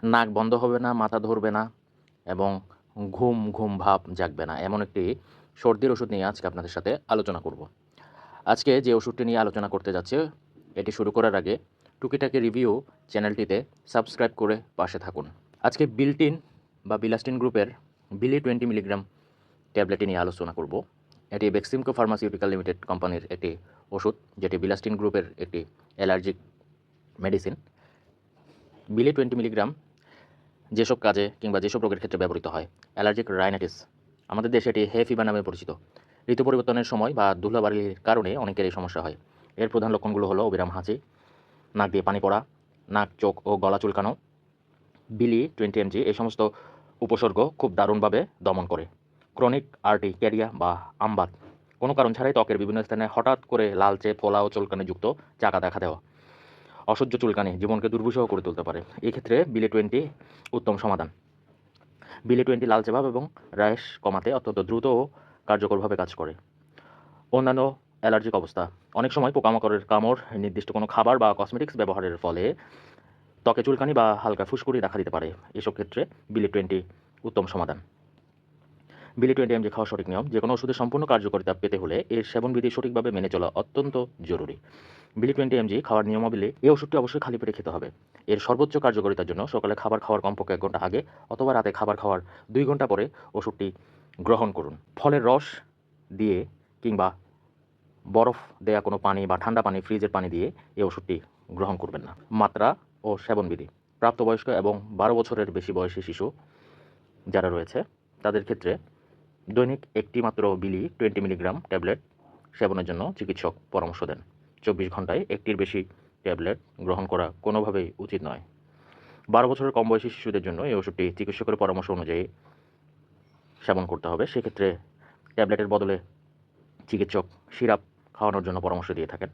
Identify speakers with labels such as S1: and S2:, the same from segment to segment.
S1: নাক বন্ধ হবে না, মাথা ধরবে না এবং ঘুম ঘুম ভাব জাগবে না, এমন একটি সর্দির ওষুধ নিয়ে আজকে আপনাদের সাথে আলোচনা করব। আজকে যে ওষুধটি নিয়ে আলোচনা করতে যাচ্ছে, এটি শুরু করার আগে টুকিটাকি রিভিউ চ্যানেলটিতে সাবস্ক্রাইব করে পাশে থাকুন। আজকে বিল্টিন বা বিলাস্টিন গ্রুপের বিলি 20 মিলিগ্রাম ট্যাবলেটটি নিয়ে আলোচনা করব। এটি বেক্সিমকো ফার্মাসিউটিক্যাল লিমিটেড কোম্পানির একটি ওষুধ, যেটি বিলাস্টিন গ্রুপের একটি অ্যালার্জিক মেডিসিন। বিলি 20 মিলিগ্রাম যেসব কাজে কিংবা যেসব রোগের ক্ষেত্রে ব্যবহৃত হয়, অ্যালার্জিক রাইনাইটিস, আমাদের দেশে এটি হে ফিভার নামে পরিচিত। ঋতু পরিবর্তনের সময় বা ধুলাবালির কারণে অনেকের এই সমস্যা হয়। এর প্রধান লক্ষণগুলো হলো অবিরাম হাঁচি, নাক দিয়ে পানি পড়া, নাক, চোখ ও গলা চুলকানো। বিলি 20 mg এই সমস্ত উপসর্গ খুব দারুণভাবে দমন করে। ক্রনিক আর্টিক্যারিয়া বা আমবাত, কোনো কারণ ছাড়াই ত্বকের বিভিন্ন স্থানে হঠাৎ করে লালচে ফোলা ও চুলকানিযুক্ত চাকা দেখা দেওয়া, অসহ্য চুলকানি জীবনকে দুর্বিষহ করে তুলতে পারে। এই ক্ষেত্রে বিলি 20 উত্তম সমাধান। বিলি 20 লালচে ভাব এবং র্যাশ কমাতে অত্যন্ত দ্রুত ও কার্যকরভাবে কাজ করে। অন্যান্য অ্যালার্জিক অবস্থা, অনেক সময় পোকামাকড়ের কামড়, নির্দিষ্ট কোনো খাবার বা কসমেটিক্স ব্যবহারের ফলে ত্বকে চুলকানি বা হালকা ফুসকুড়ি দেখা দিতে পারে। এসব ক্ষেত্রে বিলি 20 উত্তম সমাধান। বিলি 20 mg খাওয়া সঠিক নিয়ম। যে কোনো ওষুধের সম্পূর্ণ কার্যকারিতা পেতে হলে এর সেবনবিধি সঠিকভাবে মেনে চলা অত্যন্ত জরুরি। বিলি 20 mg খাওয়ার নিয়মাবলী, এই ওষুধটি অবশ্যই খালি পেটে খেতে হবে। এর সর্বোচ্চ কার্যকারিতার জন্য সকালে খাবার খাওয়ার কমপক্ষে 1 ঘন্টা আগে অথবা রাতে খাবার খাওয়ার 2 ঘন্টা পরে ওষুধটি গ্রহণ করুন। ফলের রস দিয়ে কিংবা বরফ দেয়া কোনো পানি বা ঠান্ডা পানি, ফ্রিজের পানি দিয়ে এই ওষুধটি গ্রহণ করবেন না। মাত্রা ও সেবনবিধি, প্রাপ্তবয়স্ক এবং 12 বছরের বেশি বয়সী শিশু যারা রয়েছে তাদের ক্ষেত্রে দৈনিক একটি মাত্র বিলি 20 মিলিগ্রাম ট্যাবলেট সেবনের জন্য চিকিৎসক পরামর্শ দেন। 24 ঘন্টায় একটির বেশি ট্যাবলেট গ্রহণ করা কোনোভাবেই উচিত নয়। 12 বছরের কম বয়সী শিশুদের জন্য এই ওষুধটি চিকিৎসকের পরামর্শ অনুযায়ী সেবন করতে হবে। সেক্ষেত্রে ট্যাবলেটের বদলে চিকিৎসক সিরাপ খাওয়ানোর জন্য পরামর্শ দিয়ে থাকেন।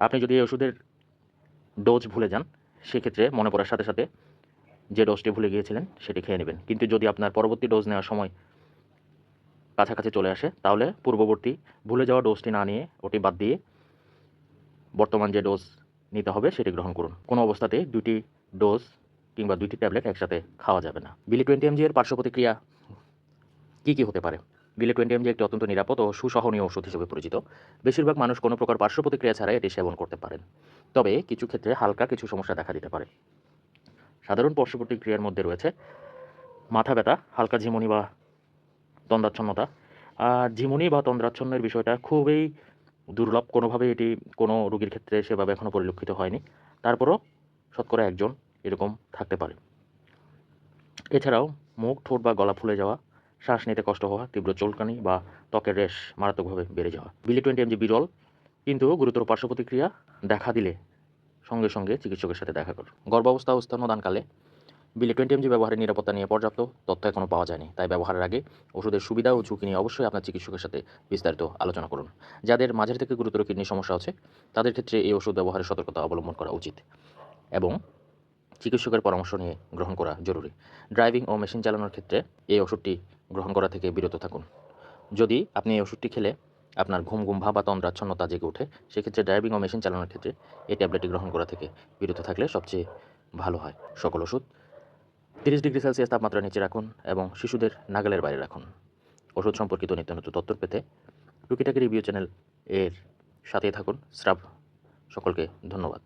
S1: আপনি যদি এই ওষুধের ডোজ ভুলে যান, সেক্ষেত্রে মনে পড়ার সাথে সাথে যে ডোজটি ভুলে গিয়েছিলেন সেটি খেয়ে নেবেন। কিন্তু যদি আপনার পরবর্তী ডোজ নেওয়ার সময় কাছাকাছি চলে আসে, তাহলে পূর্ববর্তী ভুলে যাওয়া ডোজটি না নিয়ে, ওটি বাদ দিয়ে বর্তমান যে ডোজ নিতে হবে সেটি গ্রহণ করুন। কোনো অবস্থাতেই 2টি ডোজ কিংবা 2টি ট্যাবলেট একসাথে খাওয়া যাবে না। বিলি 20 mg এর পার্শ্ব প্রতিক্রিয়া কী হতে পারে? বিলি 20 mg একটি অত্যন্ত নিরাপদ ও সুসহনীয় ওষুধ হিসেবে পরিচিত। বেশিরভাগ মানুষ কোনো প্রকার পার্শ্ব প্রতিক্রিয়া ছাড়াই এটি সেবন করতে পারেন। তবে কিছু ক্ষেত্রে হালকা কিছু সমস্যা দেখা দিতে পারে। সাধারণ পার্শ্ব প্রতিক্রিয়ার মধ্যে রয়েছে মাথা ব্যথা, হালকা ঝিমুনি বা তন্দ্রাচ্ছন্নতা। ঝিমুনি বা তন্দ্রাচ্ছন্নের বিষয়টা খুবই দুর্লভ, কোনোভাবেই এটি কোনো রোগীর ক্ষেত্রে সেভাবে এখনও পরিলক্ষিত হয়নি। তারপরও শতকরা 1 জন এরকম থাকতে পারে। এছাড়াও মুখ, ঠোঁট বা গলা ফুলে যাওয়া, শ্বাস নিতে কষ্ট হওয়া, তীব্র চুলকানি বা ত্বকের র্যাশ মারাত্মকভাবে বেড়ে যাওয়া। বিলি 20 mg বিরল কিন্তু গুরুতর পার্শ্ব প্রতিক্রিয়া দেখা দিলে সঙ্গে সঙ্গে চিকিৎসকের সাথে দেখা করুন। গর্ভাবস্থা ও স্তন্যদানকালে বিলি 20 mg ব্যবহারের নিরাপত্তা নিয়ে পর্যাপ্ত তথ্য এখনও পাওয়া যায়নি। তাই ব্যবহারের আগে ওষুধের সুবিধা ও ঝুঁকি নিয়ে অবশ্যই আপনার চিকিৎসকের সাথে বিস্তারিত আলোচনা করুন। যাদের মাঝারি থেকে গুরুতর কিডনির সমস্যা আছে, তাদের ক্ষেত্রে এই ওষুধ ব্যবহারের সতর্কতা অবলম্বন করা উচিত এবং চিকিৎসকের পরামর্শ নিয়ে গ্রহণ করা জরুরি। ড্রাইভিং ও মেশিন চালানোর ক্ষেত্রে এই ওষুধটি গ্রহণ করা থেকে বিরত থাকুন। যদি আপনি এই ওষুধটি খেলে আপনার ঘুম ভাব বা তন্দ্রাচ্ছন্নতা জেগে ওঠে, সেক্ষেত্রে ড্রাইভিং ও মেশিন চালানোর ক্ষেত্রে এই ট্যাবলেটটি গ্রহণ করা থেকে বিরত থাকলে সবচেয়ে ভালো হয়। সকল ওষুধ 30 ডিগ্রি সেলসিয়াস তাপমাত্রা নিচে রাখুন এবং শিশুদের নাগালের বাইরে রাখুন। ওষুধ সম্পর্কিত নিত্য নতুন তথ্য পেতে টুকিটাকি রিভিউ চ্যানেল এর সাথেই থাকুন। সকলকে ধন্যবাদ।